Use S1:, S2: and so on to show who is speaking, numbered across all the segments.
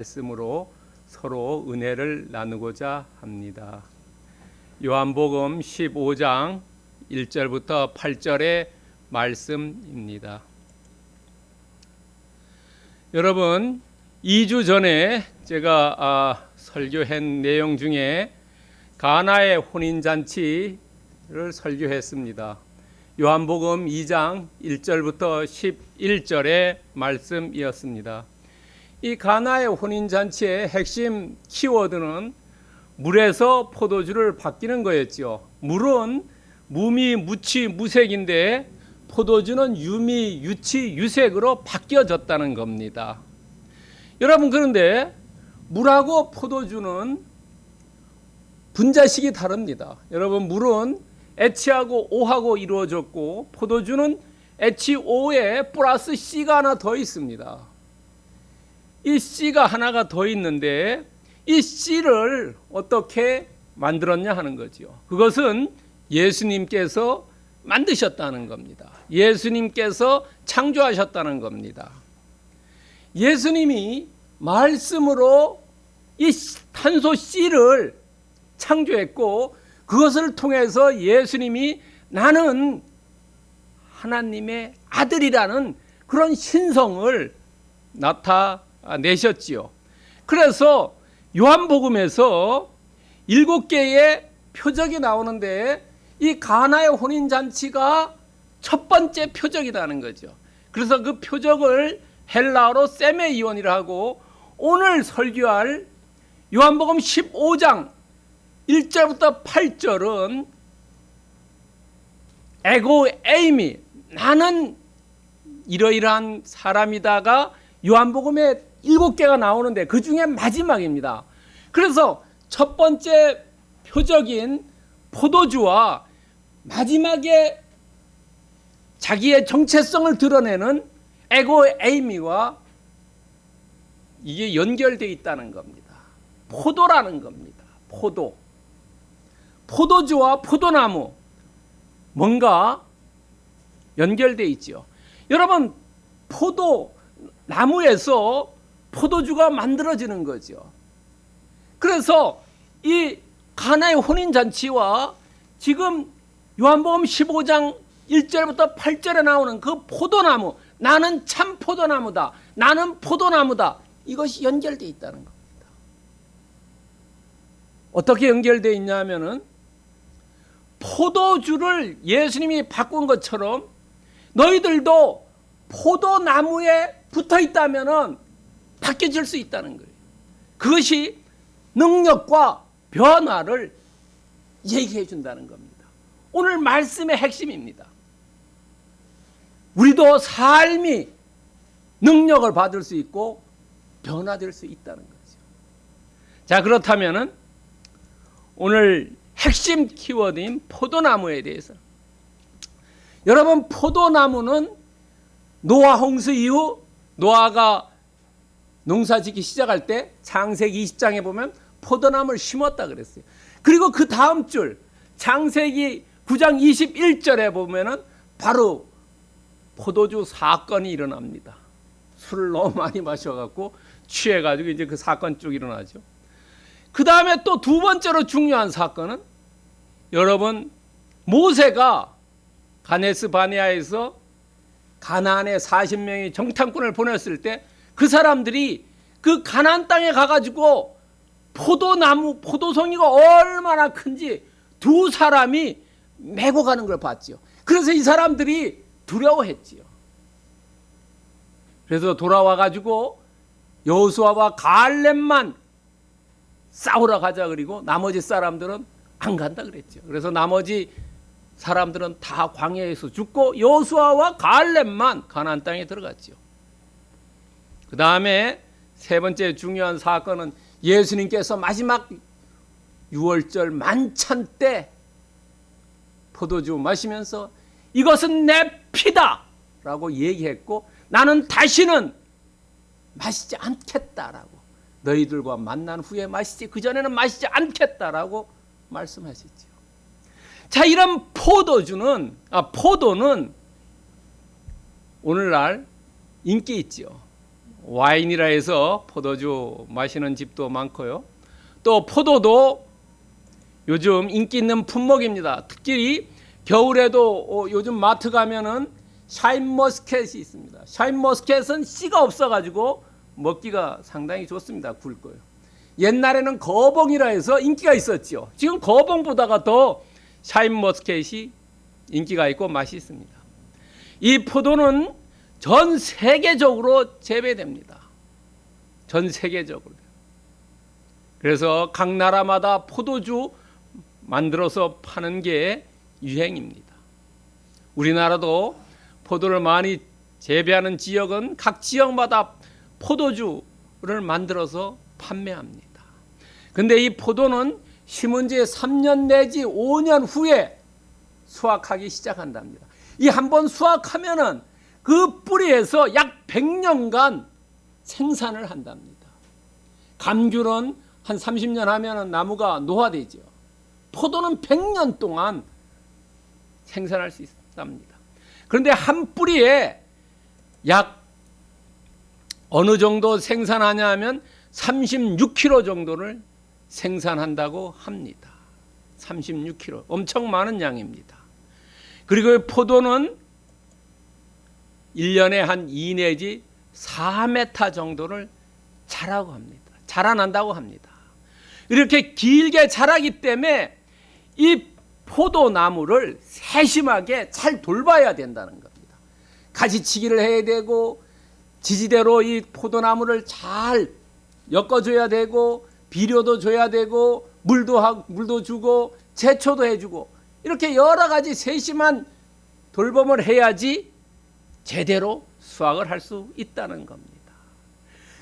S1: 말씀으로 서로 은혜를 나누고자 합니다. 요한복음 15장 1절부터 8절의 말씀입니다. 여러분, 2주 전에 제가 설교한 내용 중에 가나의 혼인잔치를 설교했습니다. 요한복음 2장 1절부터 11절의 말씀이었습니다. 이 가나의 혼인잔치의 핵심 키워드는 물에서 포도주를 바뀌는 거였죠. 물은 무미, 무치, 무색인데 포도주는 유미, 유치, 유색으로 바뀌어졌다는 겁니다. 여러분, 그런데 물하고 포도주는 분자식이 다릅니다. 여러분, 물은 H하고 O하고 이루어졌고 포도주는 HO에 플러스 C가 하나 더 있습니다. 이 C가 하나가 더 있는데 이 C를 어떻게 만들었냐 하는 거죠. 그것은 예수님께서 만드셨다는 겁니다. 예수님께서 창조하셨다는 겁니다. 예수님이 말씀으로 이 탄소 C를 창조했고 그것을 통해서 예수님이 나는 하나님의 아들이라는 그런 신성을 나타내셨지요. 그래서 요한복음에서 7개의 표적이 나오는데 이 가나의 혼인잔치가 첫 번째 표적이라는 거죠. 그래서 그 표적을 헬라어로 세메이온이라 하고 오늘 설교할 요한복음 15장 1절부터 8절은 에고 에이미, 나는 이러이러한 사람이다가 요한복음에 7개가 나오는데 그 중에 마지막입니다. 그래서 첫 번째 표적인 포도주와 마지막에 자기의 정체성을 드러내는 에고 에이미와 이게 연결되어 있다는 겁니다. 포도라는 겁니다. 포도주와 포도나무 뭔가 연결되어 있죠. 여러분, 포도나무에서 포도주가 만들어지는 거죠. 그래서 이 가나의 혼인잔치와 지금 요한복음 15장 1절부터 8절에 나오는 그 포도나무, 나는 참 포도나무다, 나는 포도나무다, 이것이 연결되어 있다는 겁니다. 어떻게 연결되어 있냐면은 포도주를 예수님이 바꾼 것처럼 너희들도 포도나무에 붙어 있다면은 바뀌어질 수 있다는 거예요. 그것이 능력과 변화를 얘기해 준다는 겁니다. 오늘 말씀의 핵심입니다. 우리도 삶이 능력을 받을 수 있고 변화될 수 있다는 거죠. 자, 그렇다면은 오늘 핵심 키워드인 포도나무에 대해서, 여러분, 포도나무는 노아 홍수 이후 노아가 농사짓기 시작할 때 창세기 20장에 보면 포도나무를 심었다 그랬어요. 그리고 그 다음 줄 창세기 9장 21절에 보면은 바로 포도주 사건이 일어납니다. 술을 너무 많이 마셔갖고 취해가지고 이제 그 사건 쭉 일어나죠. 그 다음에 또 두 번째로 중요한 사건은 여러분, 모세가 가데스 바네아에서 가나안에 40명의 정탐꾼을 보냈을 때 그 사람들이 그 가나안 땅에 가가지고 포도나무, 포도송이가 얼마나 큰지 두 사람이 메고 가는 걸 봤죠. 그래서 이 사람들이 두려워했지요. 그래서 돌아와가지고 여호수아와 갈렙만 싸우러 가자 그리고 나머지 사람들은 안 간다 그랬죠. 그래서 나머지 사람들은 다 광야에서 죽고 여호수아와 갈렙만 가나안 땅에 들어갔죠. 그 다음에 세 번째 중요한 사건은 예수님께서 마지막 6월절 만찬 때 포도주 마시면서 이것은 내 피다 라고 얘기했고 나는 다시는 마시지 않겠다라고, 너희들과 만난 후에 마시지 그전에는 마시지 않겠다라고 말씀하셨죠. 자, 이런 포도는 오늘날 인기 있죠. 와인이라 해서 포도주 마시는 집도 많고요. 또 포도도 요즘 인기 있는 품목입니다. 특히 겨울에도 요즘 마트 가면은 샤인머스켓이 있습니다. 샤인머스켓은 씨가 없어가지고 먹기가 상당히 좋습니다. 굵 거요. 옛날에는 거봉이라 해서 인기가 있었죠. 지금 거봉보다가 더 샤인머스켓이 인기가 있고 맛이 있습니다. 이 포도는 전 세계적으로 재배됩니다. 전 세계적으로. 그래서 각 나라마다 포도주 만들어서 파는 게 유행입니다. 우리나라도 포도를 많이 재배하는 지역은 각 지역마다 포도주를 만들어서 판매합니다. 근데 이 포도는 심은 지 3년 내지 5년 후에 수확하기 시작한답니다. 이 한 번 수확하면은 그 뿌리에서 약 100년간 생산을 한답니다. 감귤은 한 30년 하면은 나무가 노화되죠. 포도는 100년 동안 생산할 수 있답니다. 그런데 한 뿌리에 약 어느 정도 생산하냐 하면 36kg 정도를 생산한다고 합니다. 36kg. 엄청 많은 양입니다. 그리고 포도는 1년에 한 2 내지 4m 정도를 자라고 합니다. 자라난다고 합니다. 이렇게 길게 자라기 때문에 이 포도나무를 세심하게 잘 돌봐야 된다는 겁니다. 가지치기를 해야 되고 지지대로 이 포도나무를 잘 엮어줘야 되고 비료도 줘야 되고 물도 주고 제초도 해주고 이렇게 여러 가지 세심한 돌봄을 해야지 제대로 수확을 할 수 있다는 겁니다.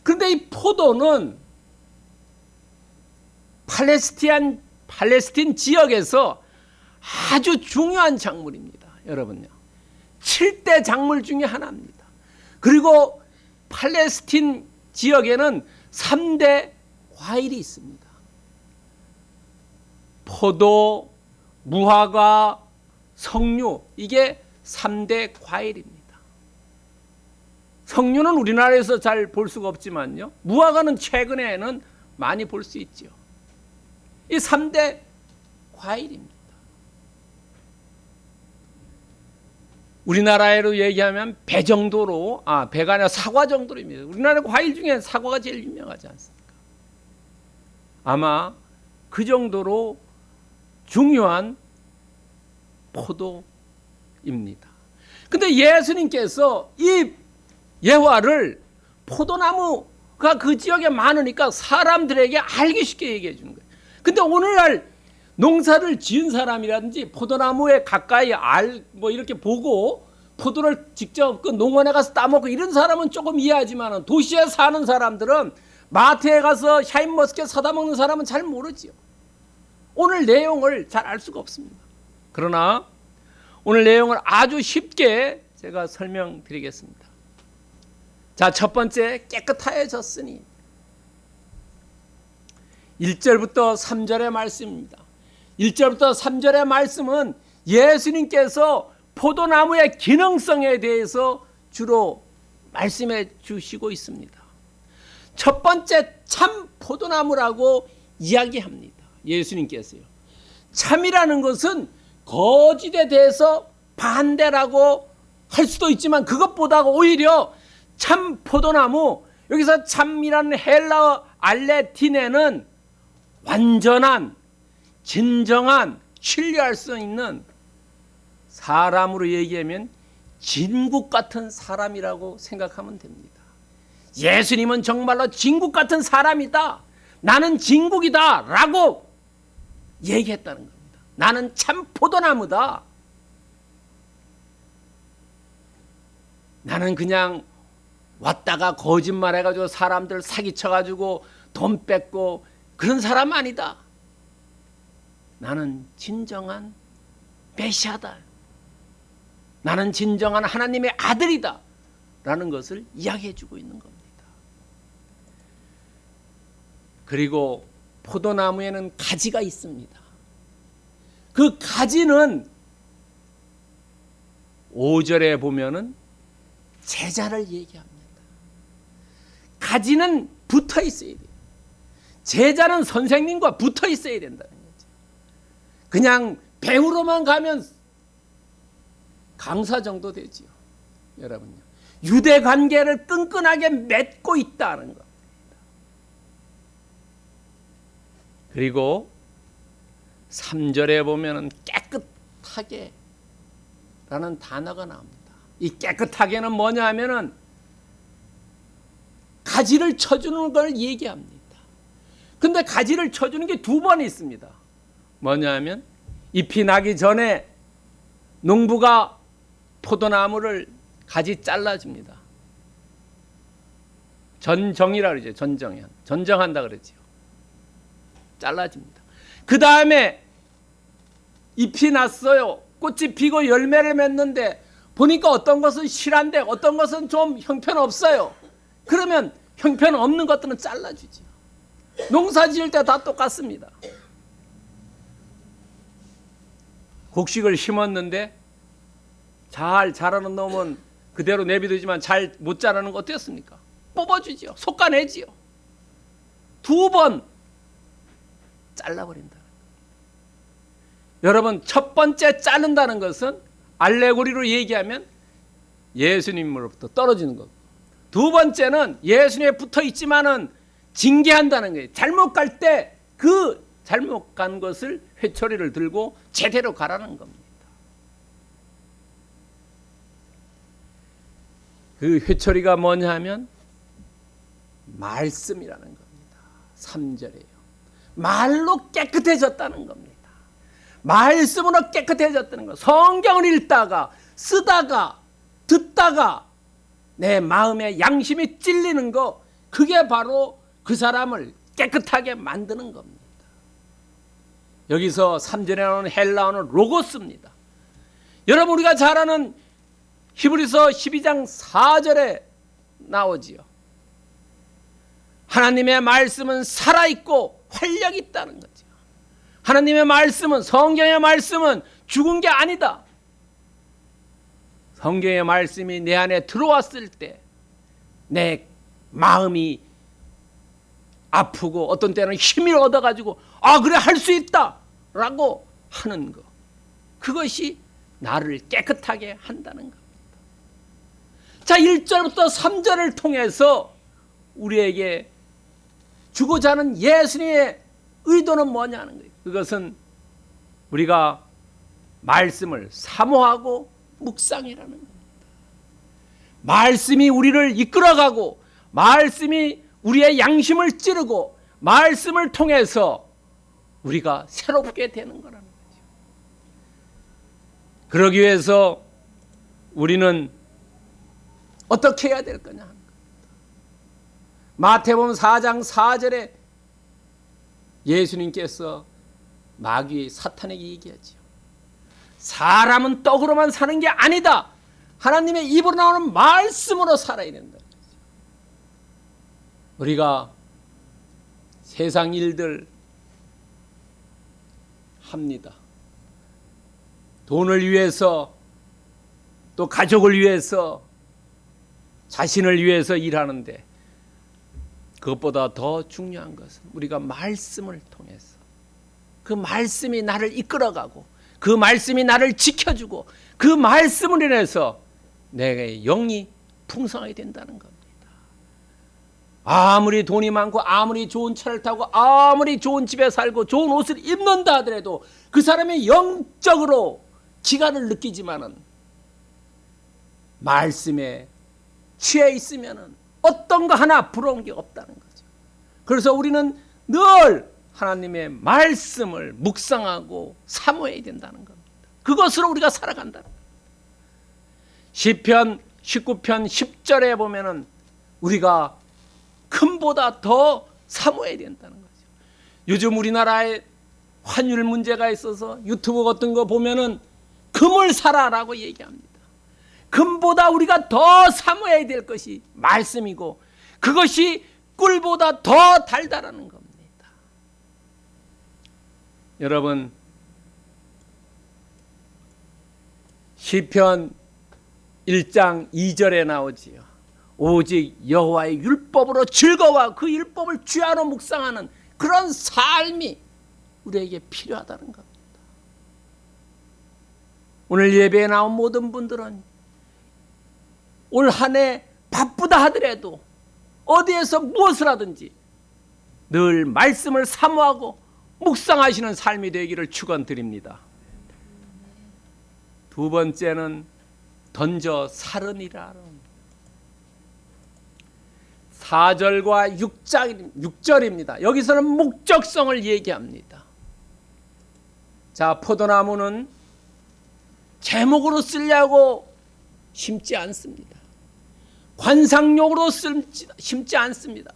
S1: 그런데 이 포도는 팔레스틴 지역에서 아주 중요한 작물입니다. 여러분요. 7대 작물 중에 하나입니다. 그리고 팔레스틴 지역에는 3대 과일이 있습니다. 포도, 무화과, 석류, 이게 3대 과일입니다. 석류는 우리나라에서 잘 볼 수가 없지만요. 무화과는 최근에는 많이 볼 수 있죠. 이 3대 과일입니다. 우리나라로 얘기하면 배 정도로, 배가 아니라 사과 정도입니다. 우리나라 과일 중에 사과가 제일 유명하지 않습니까? 아마 그 정도로 중요한 포도입니다. 근데 예수님께서 이 예화를 포도나무가 그 지역에 많으니까 사람들에게 알기 쉽게 얘기해 주는 거예요. 근데 오늘날 농사를 지은 사람이라든지 포도나무에 가까이 이렇게 보고 포도를 직접 그 농원에 가서 따먹고 이런 사람은 조금 이해하지만 도시에 사는 사람들은 마트에 가서 샤인머스켓 사다 먹는 사람은 잘 모르지요. 오늘 내용을 잘 알 수가 없습니다. 그러나 오늘 내용을 아주 쉽게 제가 설명드리겠습니다. 자, 첫 번째, 깨끗하여졌으니 1절부터 3절의 말씀입니다. 1절부터 3절의 말씀은 예수님께서 포도나무의 기능성에 대해서 주로 말씀해 주시고 있습니다. 첫 번째, 참 포도나무라고 이야기합니다. 예수님께서요. 참이라는 것은 거짓에 대해서 반대라고 할 수도 있지만 그것보다 오히려 참 포도나무, 여기서 참이라는 헬라어 알레틴에는 완전한, 진정한, 신뢰할 수 있는 사람으로 얘기하면 진국 같은 사람이라고 생각하면 됩니다. 예수님은 정말로 진국 같은 사람이다. 나는 진국이다 라고 얘기했다는 겁니다. 나는 참 포도나무다. 나는 그냥 왔다가 거짓말해가지고 사람들 사기쳐가지고 돈 뺏고 그런 사람 아니다. 나는 진정한 메시아다. 나는 진정한 하나님의 아들이다. 라는 것을 이야기해주고 있는 겁니다. 그리고 포도나무에는 가지가 있습니다. 그 가지는 5절에 보면은 제자를 얘기합니다. 가지는 붙어 있어야 돼요. 제자는 선생님과 붙어 있어야 된다는 거죠. 그냥 배우러만 가면 강사 정도 되지요. 여러분요. 유대 관계를 끈끈하게 맺고 있다는 것. 그리고 3절에 보면은 깨끗하게 라는 단어가 나옵니다. 이 깨끗하게는 뭐냐 하면은 가지를 쳐주는 걸 얘기합니다. 근데 가지를 쳐주는 게 두 번 있습니다. 뭐냐 하면 잎이 나기 전에 농부가 포도나무를 가지 잘라줍니다. 전정이라 그러죠. 전정한다 그러죠. 잘라줍니다. 그 다음에 잎이 났어요. 꽃이 피고 열매를 맺는데 보니까 어떤 것은 실한데 어떤 것은 좀 형편없어요. 그러면 형편없는 것들은 잘라주죠. 농사 지을 때 다 똑같습니다. 곡식을 심었는데 잘 자라는 놈은 그대로 내비두지만 잘 못 자라는 거 어땠습니까? 뽑아주지요. 솎아내지요. 두 번 잘라버린다. 여러분, 첫 번째 자른다는 것은 알레고리로 얘기하면 예수님으로부터 떨어지는 것. 두 번째는 예수님에 붙어 있지만은 징계한다는 거예요. 잘못 갈 때 그 잘못 간 것을 회초리를 들고 제대로 가라는 겁니다. 그 회초리가 뭐냐 하면 말씀이라는 겁니다. 3절에요. 말로 깨끗해졌다는 겁니다. 말씀으로 깨끗해졌다는 것. 성경을 읽다가 쓰다가 듣다가 내 마음에 양심이 찔리는 거, 그게 바로 그 사람을 깨끗하게 만드는 겁니다. 여기서 3절에 나오는 헬라어는 로고스입니다. 여러분, 우리가 잘 아는 히브리서 12장 4절에 나오지요. 하나님의 말씀은 살아있고 활력이 있다는 거죠. 하나님의 말씀은, 성경의 말씀은 죽은 게 아니다. 성경의 말씀이 내 안에 들어왔을 때 내 마음이 아프고 어떤 때는 힘을 얻어가지고 그래, 할 수 있다 라고 하는 것, 그것이 나를 깨끗하게 한다는 겁니다. 자, 1절부터 3절을 통해서 우리에게 주고자 하는 예수님의 의도는 뭐냐는 거예요. 그것은 우리가 말씀을 사모하고 묵상이라는 겁니다. 말씀이 우리를 이끌어가고 말씀이 우리의 양심을 찌르고 말씀을 통해서 우리가 새롭게 되는 거라는 거죠. 그러기 위해서 우리는 어떻게 해야 될 거냐 하는 겁니다. 마태복음 4장 4절에 예수님께서 마귀 사탄에게 얘기하죠. 사람은 떡으로만 사는 게 아니다. 하나님의 입으로 나오는 말씀으로 살아야 된다. 우리가 세상 일들 합니다. 돈을 위해서, 또 가족을 위해서, 자신을 위해서 일하는데 그것보다 더 중요한 것은 우리가 말씀을 통해서, 그 말씀이 나를 이끌어가고 그 말씀이 나를 지켜주고 그 말씀을 인해서 내 영이 풍성하게 된다는 겁니다. 아무리 돈이 많고 아무리 좋은 차를 타고 아무리 좋은 집에 살고 좋은 옷을 입는다 하더라도 그 사람이 영적으로 기간을 느끼지만은 말씀에 취해 있으면은 어떤 거 하나 부러운 게 없다는 거죠. 그래서 우리는 늘 하나님의 말씀을 묵상하고 사모해야 된다는 겁니다. 그것으로 우리가 살아간다는 겁니다. 시편 19편 10절에 보면은 우리가 금보다 더 사모해야 된다는 거죠. 요즘 우리나라에 환율 문제가 있어서 유튜브 같은 거 보면은 금을 사라라고 얘기합니다. 금보다 우리가 더 사모해야 될 것이 말씀이고 그것이 꿀보다 더 달달하는 겁니다. 여러분, 시편 1장 2절에 나오지요. 오직 여호와의 율법으로 즐거워 그 율법을 주야로 묵상하는 그런 삶이 우리에게 필요하다는 겁니다. 오늘 예배에 나온 모든 분들은 올 한 해 바쁘다 하더라도 어디에서 무엇을 하든지 늘 말씀을 사모하고 묵상하시는 삶이 되기를 축원드립니다. 두 번째는 던져 살으니라. 4절과 6절입니다. 여기서는 목적성을 얘기합니다. 자, 포도나무는 제목으로 쓰려고 심지 않습니다. 관상용으로 심지 않습니다.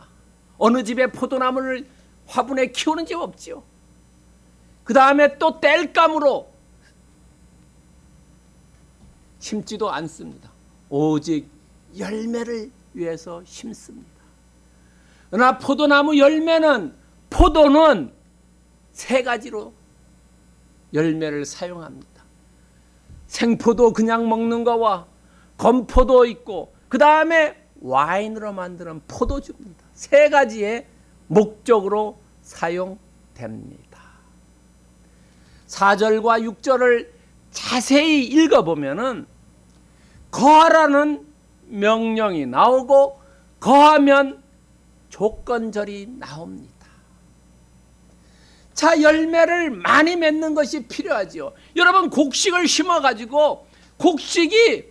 S1: 어느 집에 포도나무를 화분에 키우는 집 없지요. 그 다음에 또 땔감으로 심지도 않습니다. 오직 열매를 위해서 심습니다. 그러나 포도나무 열매는 포도는 세 가지로 열매를 사용합니다. 생포도 그냥 먹는 거와 건포도 있고 그 다음에 와인으로 만드는 포도주입니다. 세 가지의 목적으로 사용됩니다. 4절과 6절을 자세히 읽어보면은 거하라는 명령이 나오고 거하면 조건절이 나옵니다. 자, 열매를 많이 맺는 것이 필요하지요. 여러분, 곡식을 심어가지고 곡식이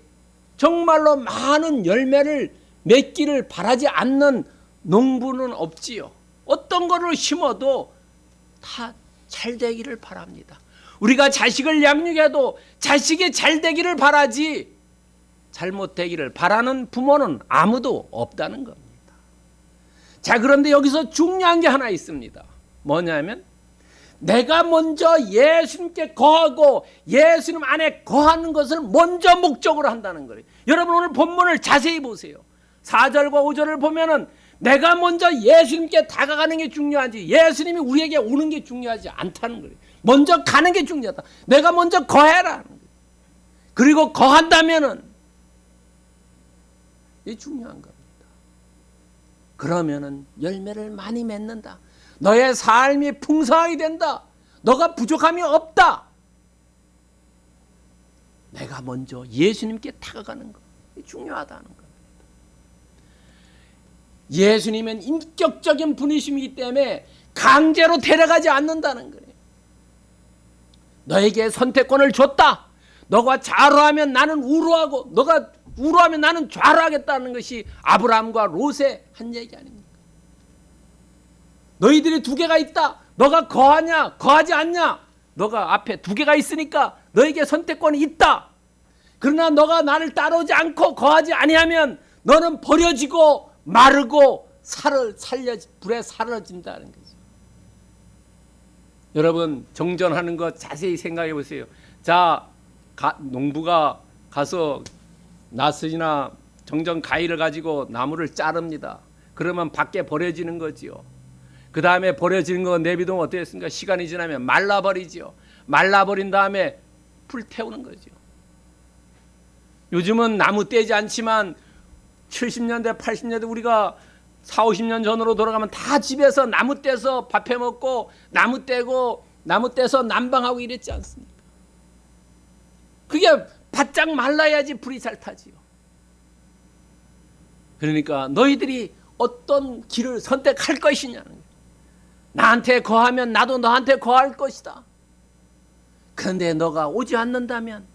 S1: 정말로 많은 열매를 맺기를 바라지 않는 농부는 없지요. 어떤 거를 심어도 다 잘 되기를 바랍니다. 우리가 자식을 양육해도 자식이 잘 되기를 바라지 잘못되기를 바라는 부모는 아무도 없다는 겁니다. 자, 그런데 여기서 중요한 게 하나 있습니다. 뭐냐면 내가 먼저 예수님께 거하고 예수님 안에 거하는 것을 먼저 목적으로 한다는 거예요. 여러분, 오늘 본문을 자세히 보세요. 4절과 5절을 보면은 내가 먼저 예수님께 다가가는 게 중요하지 예수님이 우리에게 오는 게 중요하지 않다는 거예요. 먼저 가는 게 중요하다. 내가 먼저 거해라. 그리고 거한다면은 이게 중요한 겁니다. 그러면은 열매를 많이 맺는다. 너의 삶이 풍성하게 된다. 너가 부족함이 없다. 내가 먼저 예수님께 다가가는 거. 이게 중요하다는 겁니다. 예수님은 인격적인 분이시기 때문에 강제로 데려가지 않는다는 거예요. 너에게 선택권을 줬다. 너가 좌로하면 나는 우로하고 너가 우로하면 나는 좌로하겠다는 것이 아브라함과 롯의 한 얘기 아닙니까? 너희들이 두 개가 있다. 너가 거하냐 거하지 않냐. 너가 앞에 두 개가 있으니까 너에게 선택권이 있다. 그러나 너가 나를 따라오지 않고 거하지 아니하면 너는 버려지고 마르고 불에 사라진다는 거죠. 여러분, 정전하는 거 자세히 생각해 보세요. 자, 농부가 가서 나스이나 정전 가위를 가지고 나무를 자릅니다. 그러면 밖에 버려지는 거지요. 그 다음에 버려지는 거 내비두면 어떻겠습니까? 시간이 지나면 말라버리지요. 말라버린 다음에 불태우는 거죠. 요즘은 나무 떼지 않지만 70년대 80년대 우리가 40, 50년 전으로 돌아가면 다 집에서 나무 떼서 밥해 먹고 나무 떼고 나무 떼서 난방하고 이랬지 않습니까? 그게 바짝 말라야지 불이 잘 타지요. 그러니까 너희들이 어떤 길을 선택할 것이냐는 거예요. 나한테 거하면 나도 너한테 거할 것이다. 그런데 너가 오지 않는다면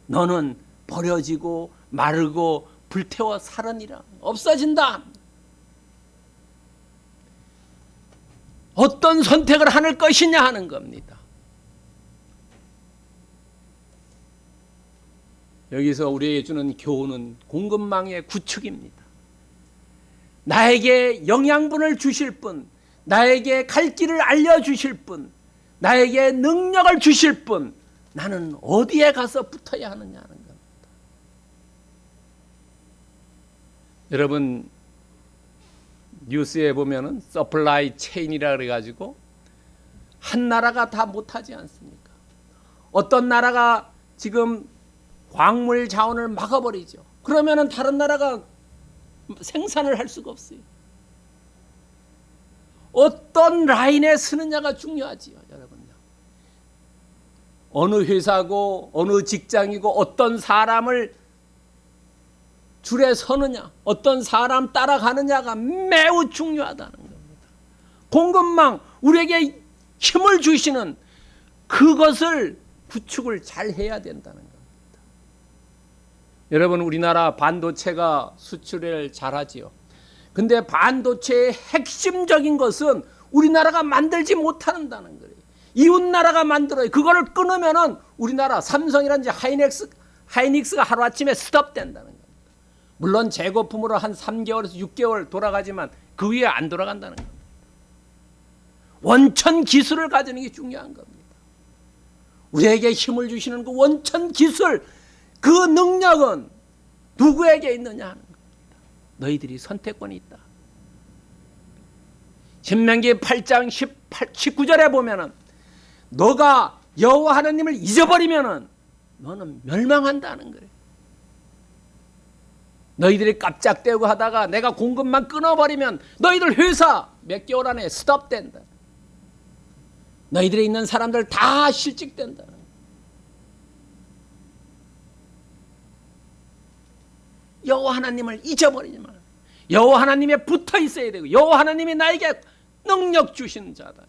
S1: 너는 버려지고 마르고 불태워 사르니라. 없어진다. 어떤 선택을 할 것이냐 하는 겁니다. 여기서 우리에게 주는 교훈은 공급망의 구축입니다. 나에게 영양분을 주실 분, 나에게 갈 길을 알려주실 분, 나에게 능력을 주실 분, 나는 어디에 가서 붙어야 하느냐는 겁니다. 여러분, 뉴스에 보면은 서플라이 체인이라 그래가지고 한 나라가 다 못하지 않습니까? 어떤 나라가 지금 광물 자원을 막아버리죠. 그러면은 다른 나라가 생산을 할 수가 없어요. 어떤 라인에 서느냐가 중요하지요, 여러분요. 어느 회사고 어느 직장이고 어떤 사람을 줄에 서느냐, 어떤 사람 따라가느냐가 매우 중요하다는 겁니다. 공급망, 우리에게 힘을 주시는 그것을 구축을 잘 해야 된다는 겁니다. 여러분, 우리나라 반도체가 수출을 잘하지요. 근데 반도체의 핵심적인 것은 우리나라가 만들지 못한다는 거예요. 이웃나라가 만들어요. 그거를 끊으면은 우리나라 삼성이라든지 하이닉스가 하루아침에 스톱된다는 겁니다. 물론 재고품으로 한 3개월에서 6개월 돌아가지만 그 위에 안 돌아간다는 겁니다. 원천 기술을 가지는 게 중요한 겁니다. 우리에게 힘을 주시는 그 원천 기술, 그 능력은 누구에게 있느냐 하는 겁니다. 너희들이 선택권이 있다. 신명기 8장 19절에 보면은 너가 여호와 하나님을 잊어버리면은 너는 멸망한다는 거예요. 너희들이 깜짝대고 하다가 내가 공급만 끊어버리면 너희들 회사 몇 개월 안에 스톱된다. 너희들이 있는 사람들 다 실직된다. 여호와 하나님을 잊어버리지 마라. 여호와 하나님에 붙어 있어야 되고 여호와 하나님이 나에게 능력 주신 자다.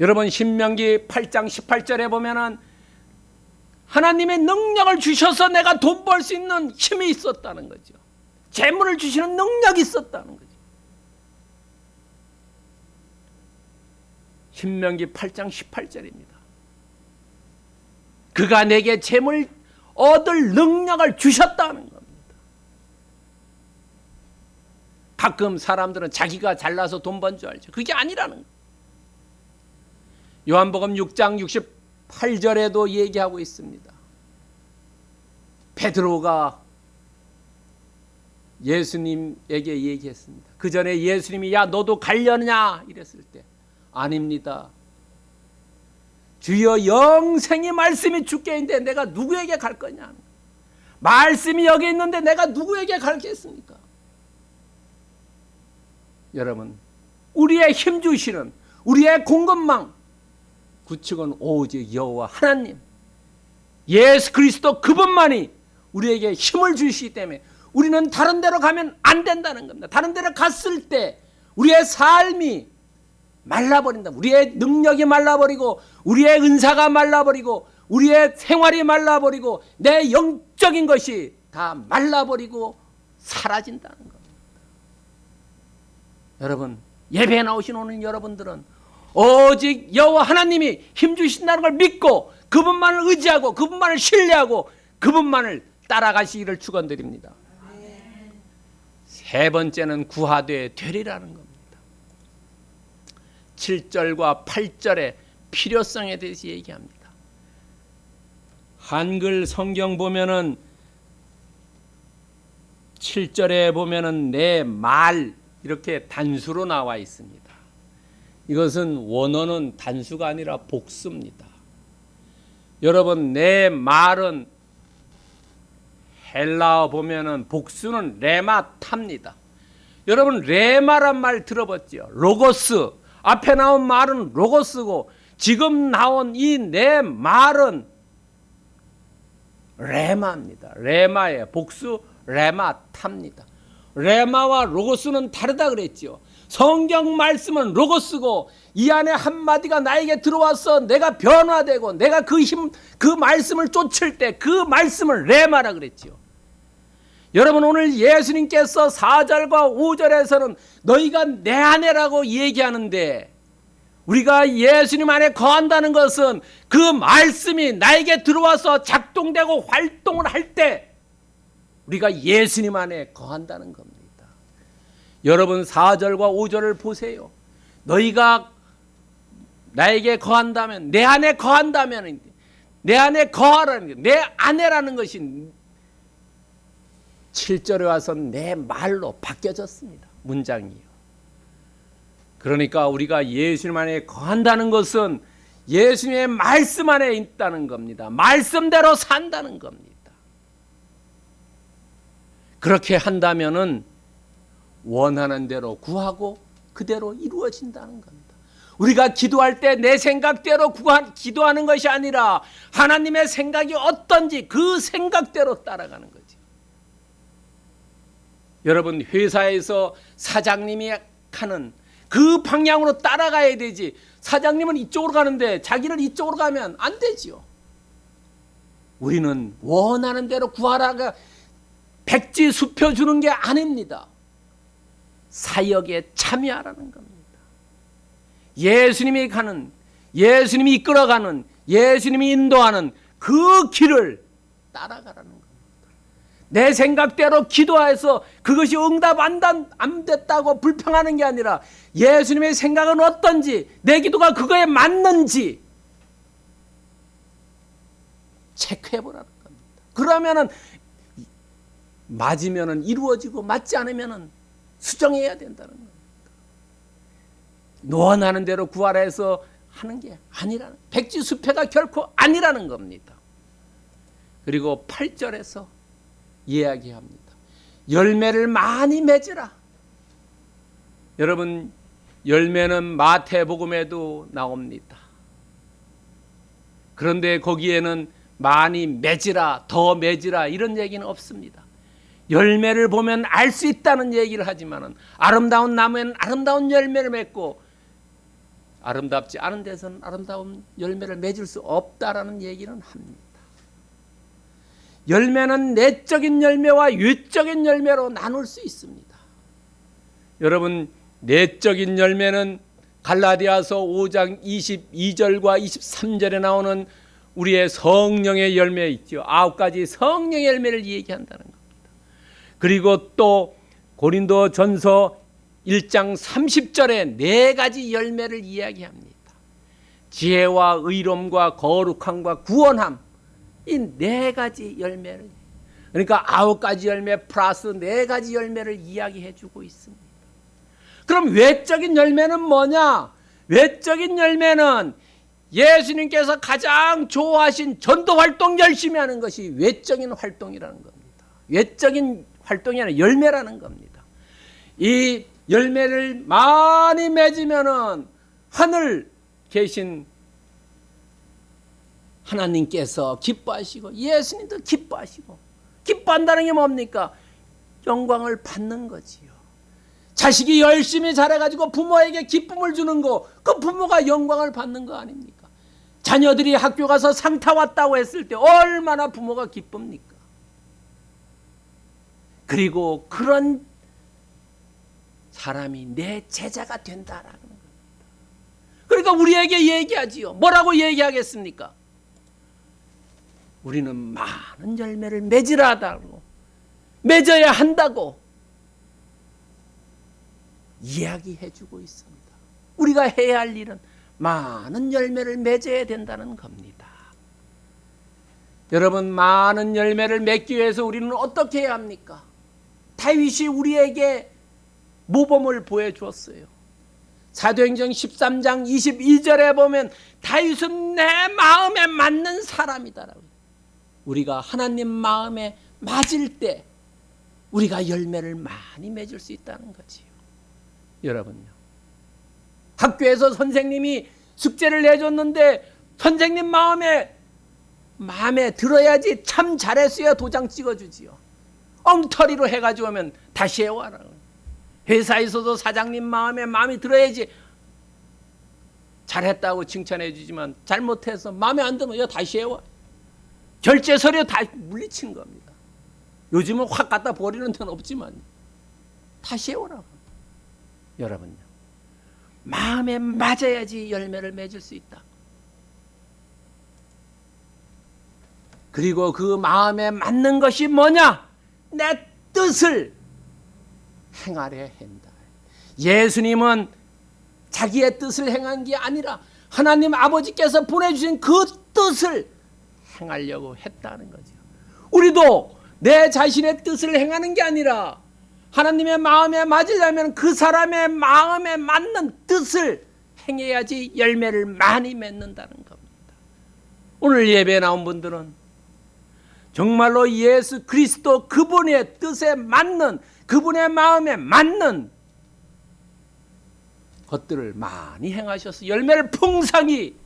S1: 여러분, 신명기 8장 18절에 보면은 하나님의 능력을 주셔서 내가 돈 벌 수 있는 힘이 있었다는 거죠. 재물을 주시는 능력이 있었다는 거죠. 신명기 8장 18절입니다. 그가 내게 재물 얻을 능력을 주셨다는 겁니다. 가끔 사람들은 자기가 잘나서 돈 번 줄 알죠. 그게 아니라는 거예요. 요한복음 6장 68절에도 얘기하고 있습니다. 베드로가 예수님에게 얘기했습니다. 그 전에 예수님이 야 너도 가려느냐 이랬을 때 아닙니다. 주여 영생의 말씀이 주께 있는데 내가 누구에게 갈 거냐. 말씀이 여기 있는데 내가 누구에게 갈겠습니까? 여러분, 우리의 힘 주시는 우리의 공급망 구축은 오직 여호와 하나님 예수 그리스도 그분만이 우리에게 힘을 주시기 때문에 우리는 다른 데로 가면 안 된다는 겁니다. 다른 데로 갔을 때 우리의 삶이 말라버린다. 우리의 능력이 말라버리고 우리의 은사가 말라버리고 우리의 생활이 말라버리고 내 영적인 것이 다 말라버리고 사라진다는 겁니다. 여러분, 예배에 나오신 오늘 여러분들은 오직 여호와 하나님이 힘 주신다는 걸 믿고 그분만을 의지하고 그분만을 신뢰하고 그분만을 따라가시기를 축원드립니다. 세 번째는 구하되 되리라는 겁니다. 7절과 8절의 필요성에 대해서 얘기합니다. 한글 성경 보면은 7절에 보면은 내 말 이렇게 단수로 나와 있습니다. 이것은 원어는 단수가 아니라 복수입니다. 여러분, 내 말은 헬라어 보면은 복수는 레마타입니다. 여러분, 레마란 말 들어봤죠? 로고스. 앞에 나온 말은 로고스고 지금 나온 이 내 말은 레마입니다. 레마의 복수 레마타입니다. 레마와 로고스는 다르다 그랬죠. 성경 말씀은 로고스고 이 안에 한마디가 나에게 들어와서 내가 변화되고 내가 그 말씀을 쫓을 때 그 말씀을 레마라 그랬죠. 여러분, 오늘 예수님께서 4절과 5절에서는 너희가 내 안에라고 얘기하는데 우리가 예수님 안에 거한다는 것은 그 말씀이 나에게 들어와서 작동되고 활동을 할 때 우리가 예수님 안에 거한다는 겁니다. 여러분, 4절과 5절을 보세요. 너희가 나에게 거한다면, 내 안에 거한다면, 내 안에 거하라는 게, 내 안에라는 것이 7절에 와서 내 말로 바뀌어졌습니다. 문장이요. 그러니까 우리가 예수님 안에 거한다는 것은 예수님의 말씀 안에 있다는 겁니다. 말씀대로 산다는 겁니다. 그렇게 한다면은 원하는 대로 구하고 그대로 이루어진다는 겁니다. 우리가 기도할 때 내 생각대로 기도하는 것이 아니라 하나님의 생각이 어떤지 그 생각대로 따라가는 거죠. 여러분, 회사에서 사장님이 가는 그 방향으로 따라가야 되지, 사장님은 이쪽으로 가는데 자기는 이쪽으로 가면 안 되지요. 우리는 원하는 대로 구하라가 백지수표 주는 게 아닙니다. 사역에 참여하라는 겁니다. 예수님이 가는, 예수님이 이끌어가는, 예수님이 인도하는 그 길을 따라가라는 겁니다. 내 생각대로 기도해서 그것이 응답 안 됐다고 불평하는 게 아니라 예수님의 생각은 어떤지, 내 기도가 그거에 맞는지 체크해보라는 겁니다. 그러면은 맞으면은 이루어지고 맞지 않으면은 수정해야 된다는 겁니다. 원하는 대로 구하라 해서 하는 게 아니라는, 백지수표가 결코 아니라는 겁니다. 그리고 8절에서 이야기합니다. 열매를 많이 맺으라. 여러분, 열매는 마태복음에도 나옵니다. 그런데 거기에는 많이 맺으라, 더 맺으라 이런 얘기는 없습니다. 열매를 보면 알 수 있다는 얘기를 하지만은 아름다운 나무에는 아름다운 열매를 맺고 아름답지 않은 데서는 아름다운 열매를 맺을 수 없다라는 얘기는 합니다. 열매는 내적인 열매와 외적인 열매로 나눌 수 있습니다. 여러분, 내적인 열매는 갈라디아서 5장 22절과 23절에 나오는 우리의 성령의 열매 있죠. 9가지 성령의 열매를 얘기한다는 겁니다. 그리고 또 고린도전서 1장 30절에 4가지 열매를 이야기합니다. 지혜와 의로움과 거룩함과 구원함, 이 4가지 열매를, 그러니까 9가지 열매 플러스 4가지 열매를 이야기해 주고 있습니다. 그럼 외적인 열매는 뭐냐? 외적인 열매는 예수님께서 가장 좋아하신 전도 활동 열심히 하는 것이 외적인 활동이라는 겁니다. 외적인 활동이 아니라 열매라는 겁니다. 이 열매를 많이 맺으면은 하늘 계신 하나님께서 기뻐하시고 예수님도 기뻐하시고, 기뻐한다는 게 뭡니까? 영광을 받는 거지요. 자식이 열심히 잘해가지고 부모에게 기쁨을 주는 거, 그 부모가 영광을 받는 거 아닙니까? 자녀들이 학교 가서 상 타왔다고 했을 때 얼마나 부모가 기쁩니까? 그리고 그런 사람이 내 제자가 된다라는 겁니다. 그러니까 우리에게 얘기하지요. 뭐라고 얘기하겠습니까? 우리는 많은 열매를 맺으라고, 맺어야 한다고 이야기해주고 있습니다. 우리가 해야 할 일은 많은 열매를 맺어야 된다는 겁니다. 여러분, 많은 열매를 맺기 위해서 우리는 어떻게 해야 합니까? 다윗이 우리에게 모범을 보여주었어요. 사도행전 13장 22절에 보면 다윗은 내 마음에 맞는 사람이다라고. 우리가 하나님 마음에 맞을 때 우리가 열매를 많이 맺을 수 있다는 거지요. 여러분요, 학교에서 선생님이 숙제를 내줬는데 선생님 마음에 들어야지 참 잘했어야 도장 찍어주지요. 엉터리로 해가지고 오면 다시 해와라. 회사에서도 사장님 마음이 들어야지 잘했다고 칭찬해 주지만 잘못해서 마음에 안 들면 야 다시 해와. 결제 서류 다 물리친 겁니다. 요즘은 확 갖다 버리는 데는 없지만 다시 해오라고. 여러분요, 마음에 맞아야지 열매를 맺을 수 있다. 그리고 그 마음에 맞는 것이 뭐냐? 내 뜻을 행하려 한다. 예수님은 자기의 뜻을 행한 게 아니라 하나님 아버지께서 보내주신 그 뜻을 행하려고 했다는 거죠. 우리도 내 자신의 뜻을 행하는 게 아니라 하나님의 마음에 맞으려면 그 사람의 마음에 맞는 뜻을 행해야지 열매를 많이 맺는다는 겁니다. 오늘 예배에 나온 분들은 정말로 예수 그리스도 그분의 뜻에 맞는, 그분의 마음에 맞는 것들을 많이 행하셔서 열매를 풍성히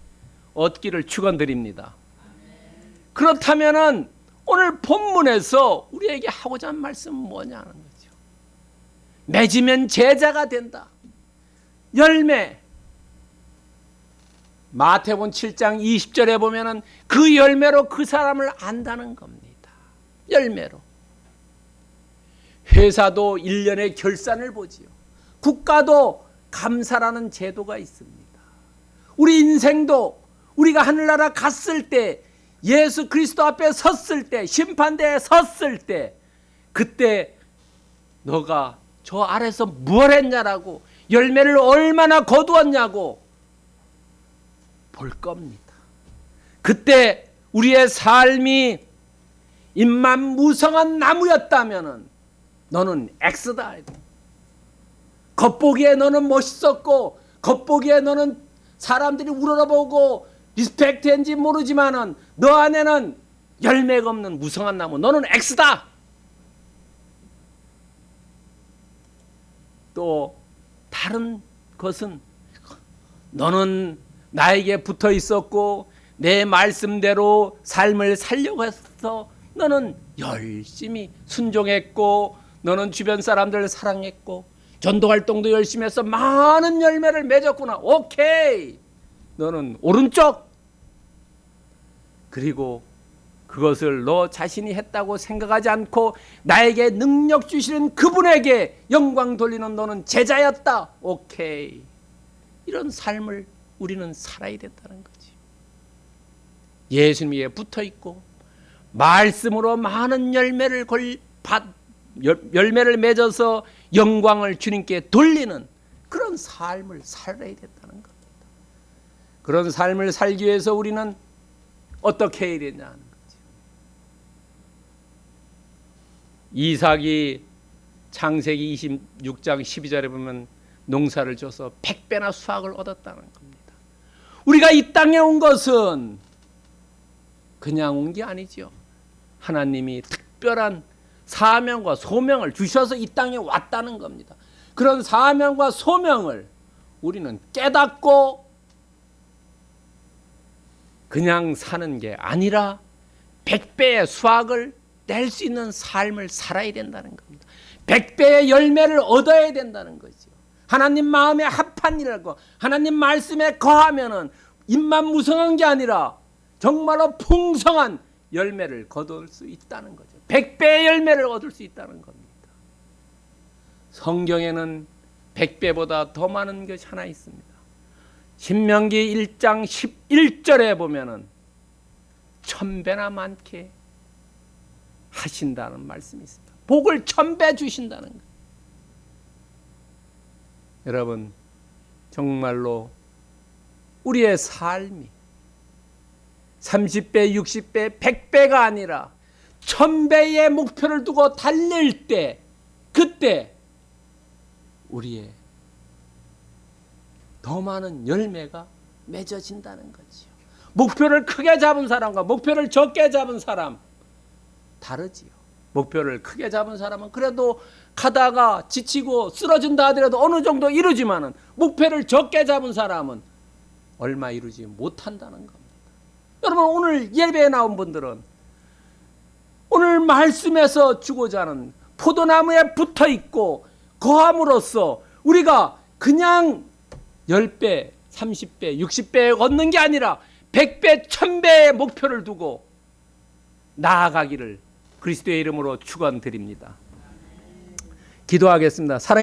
S1: 얻기를 축원드립니다. 그렇다면은 오늘 본문에서 우리에게 하고자 하는 말씀은 뭐냐는 거죠. 맺으면 제자가 된다. 열매. 마태복음 7장 20절에 보면은 그 열매로 그 사람을 안다는 겁니다. 열매로. 회사도 1년의 결산을 보지요. 국가도 감사라는 제도가 있습니다. 우리 인생도 우리가 하늘나라 갔을 때, 예수 그리스도 앞에 섰을 때, 심판대에 섰을 때, 그때 너가 저 아래서 뭘 했냐라고, 열매를 얼마나 거두었냐고 볼 겁니다. 그때 우리의 삶이 잎만 나무였다면은 너는 X다. 겉보기에 너는 멋있었고, 겉보기에 너는 사람들이 우러러보고 리스펙트인지 모르지만은 너 안에는 열매가 없는 무성한 나무, 너는 X다. 또 다른 것은 너는 나에게 붙어 있었고 내 말씀대로 삶을 살려고 해서 너는 열심히 순종했고, 너는 주변 사람들을 사랑했고, 전도활동도 열심히 해서 많은 열매를 맺었구나. 오케이. 너는 오른쪽. 그리고 그것을 너 자신이 했다고 생각하지 않고 나에게 능력 주시는 그분에게 영광 돌리는 너는 제자였다. 오케이. 이런 삶을 우리는 살아야 된다는 거지. 예수님 위에 붙어 있고 말씀으로 많은 열매를 맺어서 영광을 주님께 돌리는 그런 삶을 살아야 된다는 겁니다. 그런 삶을 살기 위해서 우리는 어떻게 해야 되냐는 거죠. 이삭이 창세기 26장 12절에 보면 농사를 줘서 100배나 수확을 얻었다는 겁니다. 우리가 이 땅에 온 것은 그냥 온 게 아니죠. 하나님이 특별한 사명과 소명을 주셔서 이 땅에 왔다는 겁니다. 그런 사명과 소명을 우리는 깨닫고 그냥 사는 게 아니라 100배의 수확을 낼 수 있는 삶을 살아야 된다는 겁니다. 100배의 열매를 얻어야 된다는 거죠. 하나님 마음에 합한 일이라고, 하나님 말씀에 거하면은 입만 무성한 게 아니라 정말로 풍성한 열매를 거둘 수 있다는 거죠. 100배의 열매를 얻을 수 있다는 겁니다. 성경에는 100배보다 더 많은 것이 하나 있습니다. 신명기 1장 11절에 보면은 1000배나 많게 하신다는 말씀이 있습니다. 복을 1000배 주신다는 거예요. 여러분, 정말로 우리의 삶이 30배, 60배, 100배가 아니라 1000배의 목표를 두고 달릴 때, 그때 우리의 더 많은 열매가 맺어진다는 거지요. 목표를 크게 잡은 사람과 목표를 적게 잡은 사람 다르지요. 목표를 크게 잡은 사람은 그래도 가다가 지치고 쓰러진다 하더라도 어느 정도 이루지만은, 목표를 적게 잡은 사람은 얼마 이루지 못한다는 겁니다. 여러분, 오늘 예배에 나온 분들은 오늘 말씀에서 주고자 하는 포도나무에 붙어 있고 거함으로써 우리가 그냥 10배, 30배, 60배 얻는 게 아니라 100배, 1000배의 목표를 두고 나아가기를 그리스도의 이름으로 축원드립니다. 기도하겠습니다.